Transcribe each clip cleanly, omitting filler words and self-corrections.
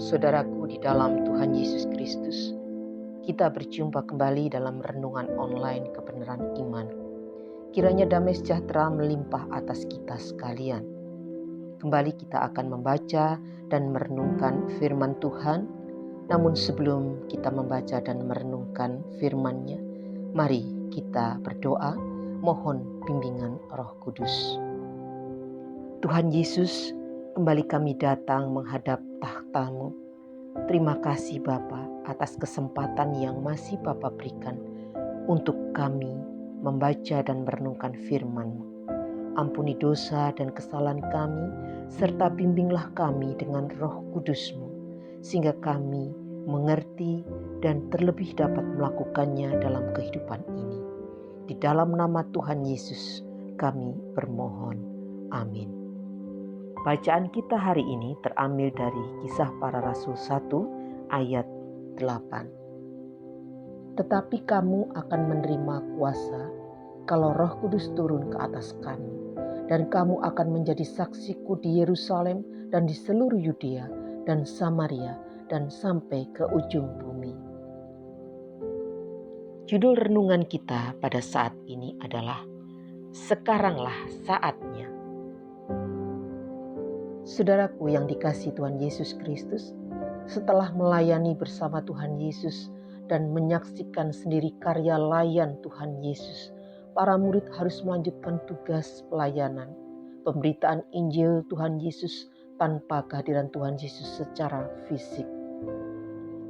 Saudaraku di dalam Tuhan Yesus Kristus, kita berjumpa kembali dalam renungan online kebenaran iman. Kiranya damai sejahtera melimpah atas kita sekalian. Kembali kita akan membaca dan merenungkan firman Tuhan. Namun sebelum kita membaca dan merenungkan firman-Nya, mari kita berdoa mohon bimbingan Roh Kudus. Tuhan Yesus, kembali kami datang menghadap tahta-Mu. Terima kasih Bapa atas kesempatan yang masih Bapa berikan untuk kami membaca dan merenungkan firman-Mu. Ampuni dosa dan kesalahan kami, serta bimbinglah kami dengan Roh Kudus-Mu, sehingga kami mengerti dan terlebih dapat melakukannya dalam kehidupan ini. Di dalam nama Tuhan Yesus kami bermohon. Amin. Bacaan kita hari ini terambil dari Kisah Para Rasul 1 ayat 8. Tetapi kamu akan menerima kuasa kalau Roh Kudus turun ke atas kamu, dan kamu akan menjadi saksiku di Yerusalem dan di seluruh Yudea dan Samaria dan sampai ke ujung bumi. Judul renungan kita pada saat ini adalah Sekaranglah Saatnya. Saudaraku yang dikasihi Tuhan Yesus Kristus, setelah melayani bersama Tuhan Yesus dan menyaksikan sendiri karya layan Tuhan Yesus, para murid harus melanjutkan tugas pelayanan, pemberitaan Injil Tuhan Yesus tanpa kehadiran Tuhan Yesus secara fisik.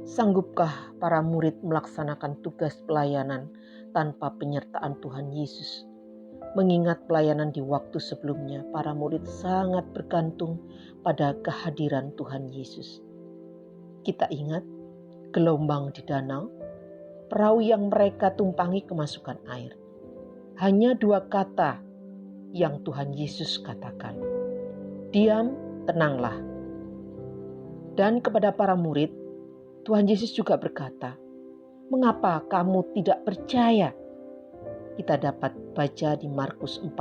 Sanggupkah para murid melaksanakan tugas pelayanan tanpa penyertaan Tuhan Yesus? Mengingat pelayanan di waktu sebelumnya, para murid sangat bergantung pada kehadiran Tuhan Yesus. Kita ingat gelombang di danau, perahu yang mereka tumpangi kemasukan air. Hanya 2 kata yang Tuhan Yesus katakan, diam, tenanglah. Dan kepada para murid, Tuhan Yesus juga berkata, mengapa kamu tidak percaya? Kita dapat baca di Markus 4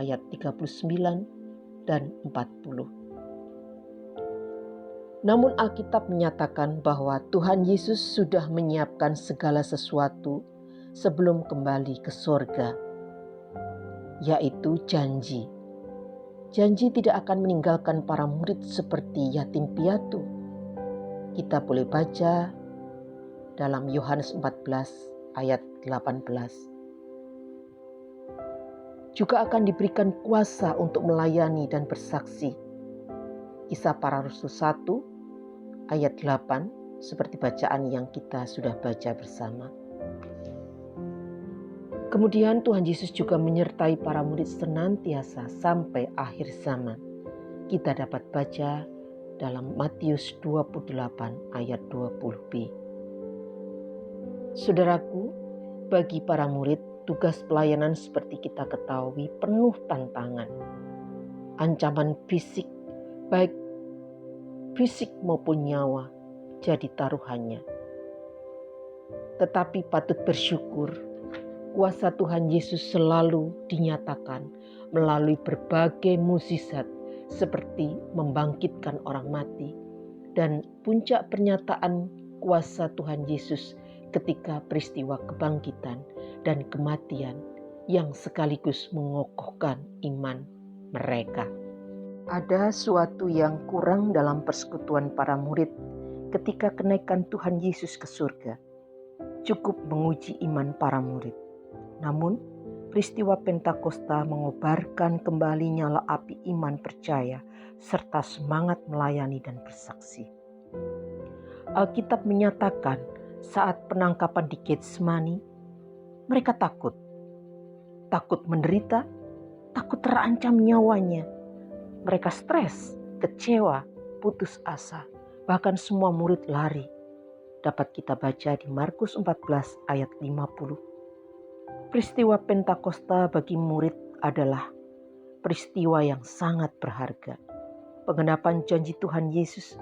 ayat 39 dan 40. Namun Alkitab menyatakan bahwa Tuhan Yesus sudah menyiapkan segala sesuatu sebelum kembali ke sorga, yaitu janji. Janji tidak akan meninggalkan para murid seperti yatim piatu. Kita boleh baca dalam Yohanes 14 ayat 18. Juga akan diberikan kuasa untuk melayani dan bersaksi. Kisah Para Rasul 1 ayat 8 seperti bacaan yang kita sudah baca bersama. Kemudian Tuhan Yesus juga menyertai para murid senantiasa sampai akhir zaman. Kita dapat baca dalam Matius 28 ayat 20b. Saudaraku, bagi para murid, tugas pelayanan seperti kita ketahui penuh tantangan. Ancaman fisik, baik fisik maupun nyawa, jadi taruhannya. Tetapi patut bersyukur, kuasa Tuhan Yesus selalu dinyatakan melalui berbagai mukjizat seperti membangkitkan orang mati, dan puncak pernyataan kuasa Tuhan Yesus ketika peristiwa kebangkitan dan kematian yang sekaligus mengokohkan iman mereka. Ada suatu yang kurang dalam persekutuan para murid ketika kenaikan Tuhan Yesus ke surga. Cukup menguji iman para murid. Namun, peristiwa Pentakosta mengobarkan kembali nyala api iman percaya serta semangat melayani dan bersaksi. Alkitab menyatakan saat penangkapan di Getsemani, mereka takut menderita, takut terancam nyawanya. Mereka stres, kecewa, putus asa, bahkan semua murid lari. Dapat kita baca di Markus 14 ayat 50. Peristiwa Pentakosta bagi murid adalah peristiwa yang sangat berharga. Penggenapan janji Tuhan Yesus,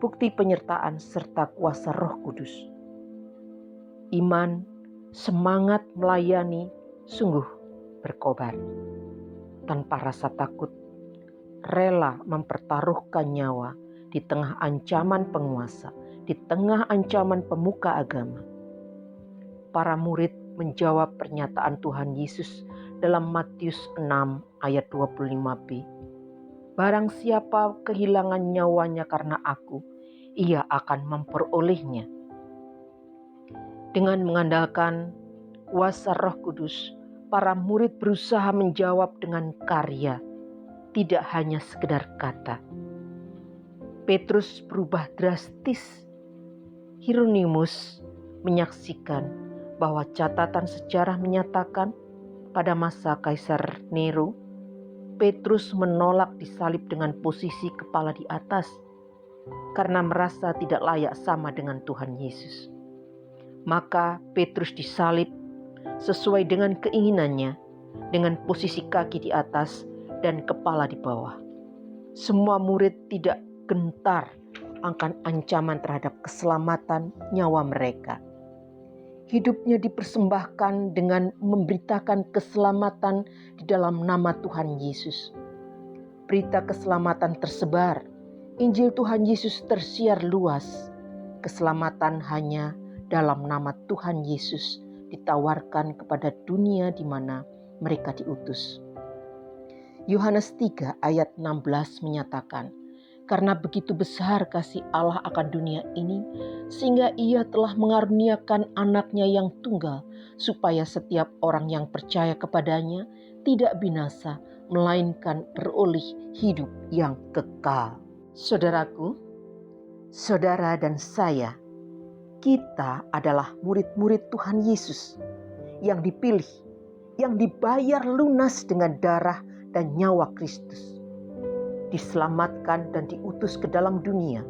bukti penyertaan serta kuasa Roh Kudus. Iman, semangat melayani sungguh berkobar. Tanpa rasa takut, rela mempertaruhkan nyawa di tengah ancaman penguasa, di tengah ancaman pemuka agama. Para murid menjawab pernyataan Tuhan Yesus dalam Matius 6 ayat 25b. Barang siapa kehilangan nyawanya karena aku, ia akan memperolehnya. Dengan mengandalkan kuasa Roh Kudus, para murid berusaha menjawab dengan karya, tidak hanya sekedar kata. Petrus berubah drastis. Hieronymus menyaksikan bahwa catatan sejarah menyatakan pada masa Kaisar Nero, Petrus menolak disalib dengan posisi kepala di atas karena merasa tidak layak sama dengan Tuhan Yesus. Maka Petrus disalib sesuai dengan keinginannya, dengan posisi kaki di atas dan kepala di bawah. Semua murid tidak gentar akan ancaman terhadap keselamatan nyawa mereka. Hidupnya dipersembahkan dengan memberitakan keselamatan di dalam nama Tuhan Yesus. Berita keselamatan tersebar, Injil Tuhan Yesus tersiar luas. Keselamatan hanya dalam nama Tuhan Yesus ditawarkan kepada dunia di mana mereka diutus. Yohanes 3 ayat 16 menyatakan, karena begitu besar kasih Allah akan dunia ini, sehingga ia telah mengaruniakan anaknya yang tunggal, supaya setiap orang yang percaya kepadanya tidak binasa, melainkan beroleh hidup yang kekal. Saudaraku, saudara dan saya, kita adalah murid-murid Tuhan Yesus yang dipilih, yang dibayar lunas dengan darah dan nyawa Kristus. Diselamatkan dan diutus ke dalam dunia.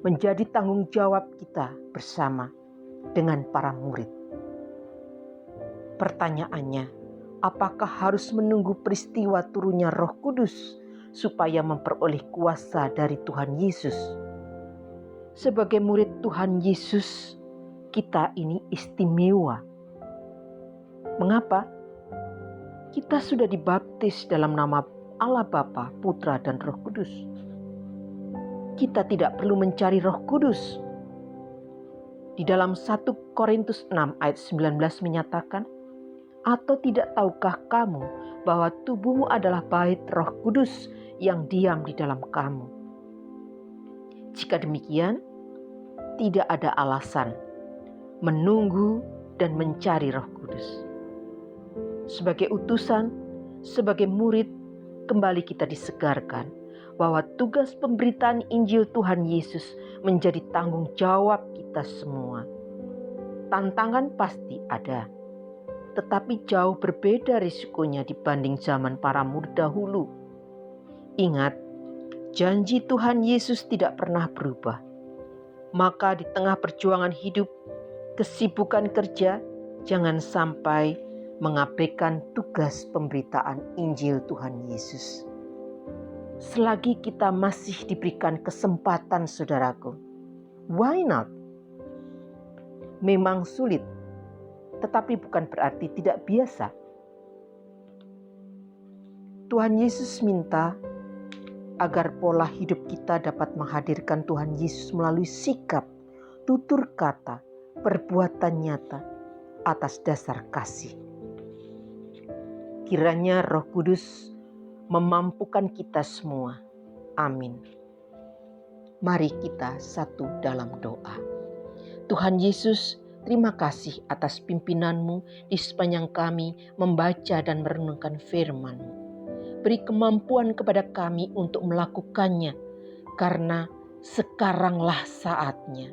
Menjadi tanggung jawab kita bersama dengan para murid. Pertanyaannya, apakah harus menunggu peristiwa turunnya Roh Kudus supaya memperoleh kuasa dari Tuhan Yesus? Sebagai murid Tuhan Yesus, kita ini istimewa. Mengapa? Kita sudah dibaptis dalam nama Allah Bapa, Putra, dan Roh Kudus. Kita tidak perlu mencari Roh Kudus. Di dalam 1 Korintus 6 ayat 19 menyatakan, atau tidak tahukah kamu bahwa tubuhmu adalah bait Roh Kudus yang diam di dalam kamu? Jika demikian, tidak ada alasan menunggu dan mencari Roh Kudus. Sebagai utusan, sebagai murid, kembali kita disegarkan bahwa tugas pemberitaan Injil Tuhan Yesus menjadi tanggung jawab kita semua. Tantangan pasti ada, tetapi jauh berbeda risikonya dibanding zaman para murid dahulu. Ingat, janji Tuhan Yesus tidak pernah berubah. Maka di tengah perjuangan hidup, kesibukan kerja, jangan sampai mengabaikan tugas pemberitaan Injil Tuhan Yesus. Selagi kita masih diberikan kesempatan, saudaraku, why not? Memang sulit, tetapi bukan berarti tidak biasa. Tuhan Yesus minta agar pola hidup kita dapat menghadirkan Tuhan Yesus melalui sikap, tutur kata, perbuatan nyata atas dasar kasih. Kiranya Roh Kudus memampukan kita semua. Amin. Mari kita satu dalam doa. Tuhan Yesus, terima kasih atas pimpinan-Mu di sepanjang kami membaca dan merenungkan firman-Mu. Beri kemampuan kepada kami untuk melakukannya, karena sekaranglah saatnya.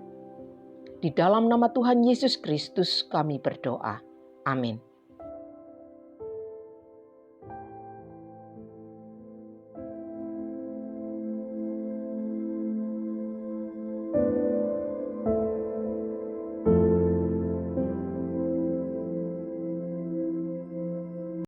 Di dalam nama Tuhan Yesus Kristus kami berdoa. Amin.